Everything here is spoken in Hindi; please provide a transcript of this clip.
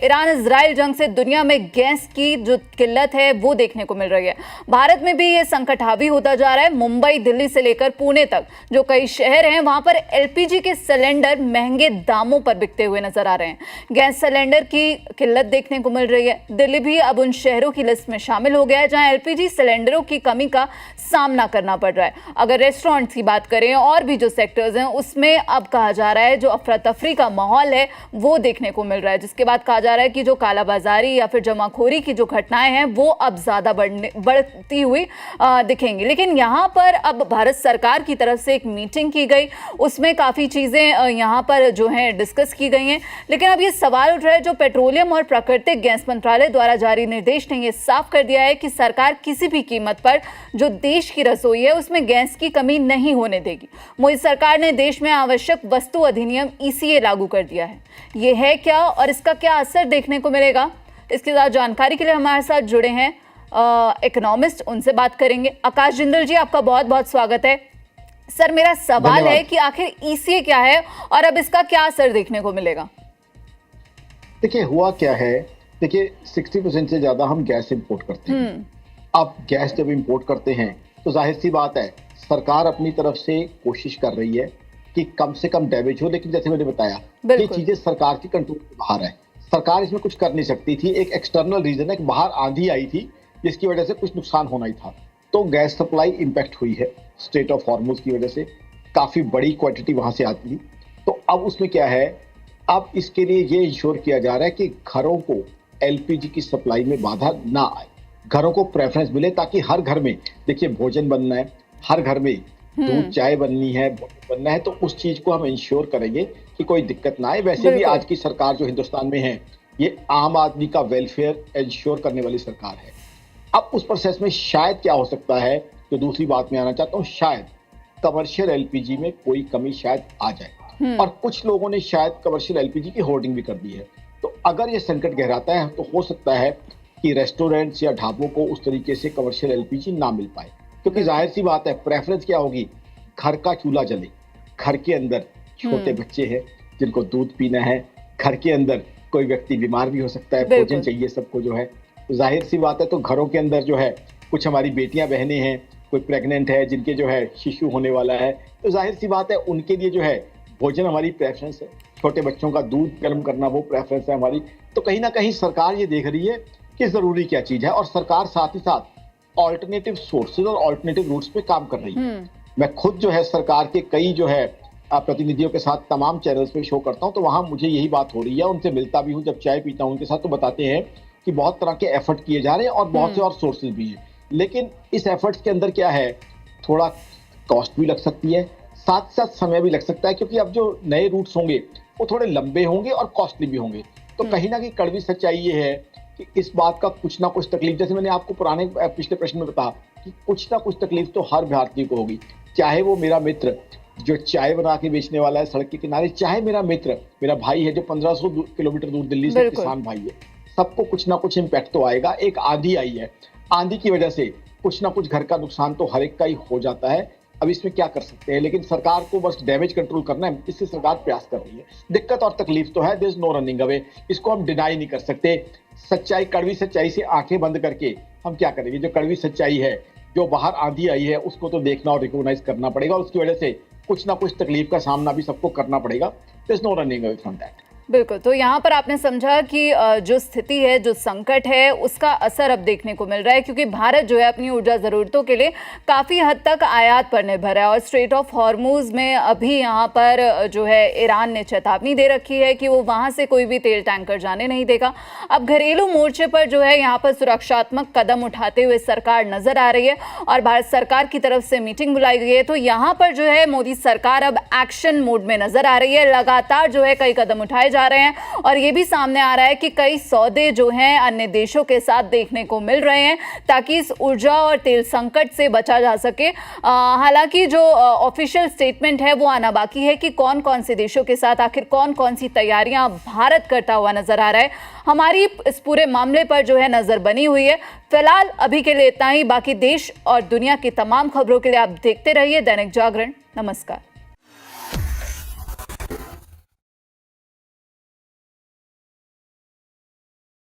ईरान इजराइल जंग से दुनिया में गैस की जो किल्लत है वो देखने को मिल रही है। भारत में भी ये संकट हावी होता जा रहा है। मुंबई, दिल्ली से लेकर पुणे तक जो कई शहर हैं वहां पर एलपीजी के सिलेंडर महंगे दामों पर बिकते हुए नजर आ रहे हैं। गैस सिलेंडर की किल्लत देखने को मिल रही है। दिल्ली भी अब उन शहरों की लिस्ट में शामिल हो गया है जहां एलपीजी सिलेंडरों की कमी का सामना करना पड़ रहा है। अगर रेस्टोरेंट्स की बात करें और भी जो सेक्टर्स हैं उसमें अब कहा जा रहा है जो अफरा तफरी का माहौल है वो देखने को मिल रहा है, जिसके बाद कहा जा रहा है कि जो कालाबाजारी या फिर जमाखोरी की जो घटनाएं हैं वो अब ज्यादा बढ़ती हुई दिखेंगी। लेकिन यहाँ पर अब भारत सरकार की तरफ से एक मीटिंग की गई, उसमें काफी चीजें यहाँ पर जो है डिस्कस की गई हैं। लेकिन अब ये सवाल उठ रहा है, जो पेट्रोलियम और प्राकृतिक गैस मंत्रालय द्वारा जारी निर्देश ने ये साफ कर दिया है कि सरकार किसी भी कीमत पर जो देश की रसोई है उसमें गैस की कमी नहीं होने देगी। मोदी सरकार ने देश में आवश्यक वस्तु अधिनियम ईसीए लागू कर दिया है। ये है क्या और इसका क्या असर देखने को मिलेगा, इसके साथ जानकारी के लिए हमारे साथ जुड़े हैं इकोनॉमिस्ट, उनसे बात करेंगे। आकाश जिंदल जी, आपका बहुत बहुत स्वागत है। सर, मेरा सवाल है कि आखिर ईसीए क्या है और अब इसका क्या असर देखने को मिलेगा? देखिए, हुआ क्या है, देखिए 60% से ज्यादा हम गैस इंपोर्ट करते हैं। अब गैस जब इंपोर्ट करते हैं तो जाहिर सी बात है सरकार अपनी तरफ से कोशिश कर रही है कि कम से कम डैमेज हो, लेकिन जैसे मैंने बताया ये चीजें सरकार की कंट्रोल के बाहर है। सरकार इसमें कुछ कर नहीं सकती थी। एक एक्सटर्नल रीजन है कि बाहर आंधी आई थी जिसकी वजह से कुछ नुकसान होना ही था, तो गैस सप्लाई इंपैक्ट हुई है स्ट्रेट ऑफ हॉर्मुज की वजह से। काफी बड़ी क्वांटिटी वहां से आती थी। तो अब उसमें क्या है, अब इसके लिए ये इंश्योर किया जा रहा है कि घरों को एलपीजी की सप्लाई में बाधा ना आए, घरों को प्रेफरेंस मिले, ताकि हर घर में देखिए भोजन बनना है, हर घर में दूध चाय बननी है, बनना है, तो उस चीज को हम इंश्योर करेंगे कि कोई दिक्कत ना आए। वैसे भी आज की सरकार जो हिंदुस्तान में है ये आम आदमी का वेलफेयर इंश्योर करने वाली सरकार है। अब उस प्रोसेस में शायद क्या हो सकता है, जो दूसरी बात में आना चाहता हूँ, शायद कमर्शियल एलपीजी में कोई कमी शायद आ जाए। और कुछ लोगों ने शायद कमर्शियल एलपीजी की होर्डिंग भी कर दी है। तो अगर ये संकट गहराता है तो हो सकता है कि रेस्टोरेंट्स या ढाबों को उस तरीके से कमर्शियल एलपीजी ना मिल पाए, क्योंकि जाहिर सी बात है प्रेफरेंस क्या होगी, घर का चूल्हा जले, घर के अंदर छोटे बच्चे हैं जिनको दूध पीना है, घर के अंदर कोई व्यक्ति बीमार भी हो सकता है, भोजन चाहिए सबको जो है, तो जाहिर सी बात है तो घरों के अंदर जो है कुछ हमारी बेटियां बहनें हैं, कोई प्रेग्नेंट है, जिनके जो है शिशु होने वाला है, तो जाहिर सी बात है उनके लिए जो है भोजन हमारी प्रेफरेंस है। छोटे बच्चों का दूध गर्म करना वो प्रेफरेंस है हमारी। तो कहीं ना कहीं सरकार ये देख रही है कि जरूरी क्या चीज है, और सरकार साथ ही साथ ऑल्टरनेटिव सोर्सेज और ऑल्टरनेटिव रूट्स पे काम कर रही है। मैं खुद जो है सरकार के कई जो है प्रतिनिधियों के साथ तमाम चैनल्स पे शो करता हूं, तो वहां मुझे यही बात हो रही है, उनसे मिलता भी हूं, जब चाय पीता हूं उनके साथ, तो बताते हैं कि बहुत तरह के एफर्ट किए जा रहे हैं और बहुत से और सोर्सेज भी हैं। लेकिन इस एफर्ट्स के अंदर क्या है, थोड़ा कॉस्ट भी लग सकती है, साथ साथ समय भी लग सकता है, क्योंकि अब जो नए रूट्स होंगे वो थोड़े लंबे होंगे और कॉस्टली भी होंगे। तो कहीं ना कहीं कड़वी सच्चाई ये है कि इस बात का कुछ ना कुछ तकलीफ, जैसे मैंने आपको पिछले प्रश्न में बताया कि कुछ ना कुछ तकलीफ तो हर भारतीय को होगी, चाहे वो मेरा मित्र जो चाय बना के बेचने वाला है सड़क के किनारे, चाहे मेरा मित्र, मेरा भाई है जो 1500 किलोमीटर दूर दिल्ली से किसान भाई है, सबको कुछ ना कुछ इम्पैक्ट तो आएगा। एक आंधी आई है, आंधी की वजह से कुछ ना कुछ घर का नुकसान तो हर एक का ही हो जाता है। अब इसमें क्या कर सकते हैं, लेकिन सरकार को बस डैमेज कंट्रोल करना है, इससे सरकार प्रयास कर रही है। दिक्कत और तकलीफ तो है, there is no running away, इसको हम डिनाई नहीं कर सकते। सच्चाई, कड़वी सच्चाई से आंखें बंद करके हम क्या करेंगे? जो कड़वी सच्चाई है, जो बाहर आंधी आई है, उसको तो देखना और रिकॉग्नाइज करना पड़ेगा, और उसकी वजह से कुछ ना कुछ तकलीफ का सामना भी सबको करना पड़ेगा। There is no running away from that. बिल्कुल, तो यहाँ पर आपने समझा कि जो स्थिति है, जो संकट है, उसका असर अब देखने को मिल रहा है, क्योंकि भारत जो है अपनी ऊर्जा ज़रूरतों के लिए काफ़ी हद तक आयात पर निर्भर है। और स्ट्रेट ऑफ हॉर्मुज में अभी यहाँ पर जो है ईरान ने चेतावनी दे रखी है कि वो वहाँ से कोई भी तेल टैंकर जाने नहीं देगा। अब घरेलू मोर्चे पर जो है यहाँ पर सुरक्षात्मक कदम उठाते हुए सरकार नजर आ रही है और भारत सरकार की तरफ से मीटिंग बुलाई गई है। तो यहाँ पर जो है मोदी सरकार अब एक्शन मोड में नजर आ रही है, लगातार जो है कई कदम उठाए जा रहे हैं और ये भी सामने आ रहा है कि कई सौदे जो हैं अन्य देशों के साथ देखने को मिल रहे हैं, ताकि इस ऊर्जा और तेल संकट से बचा जा सके। हालांकि जो ऑफिशियल स्टेटमेंट है वो आना बाकी है कि कौन कौन से देशों के साथ आखिर कौन कौन सी तैयारियां भारत करता हुआ नजर आ रहा है। हमारी इस पूरे मामले पर जो है नजर बनी हुई है। फिलहाल अभी के लिए इतना ही। बाकी देश और दुनिया की तमाम खबरों के लिए आप देखते रहिए दैनिक जागरण। नमस्कार।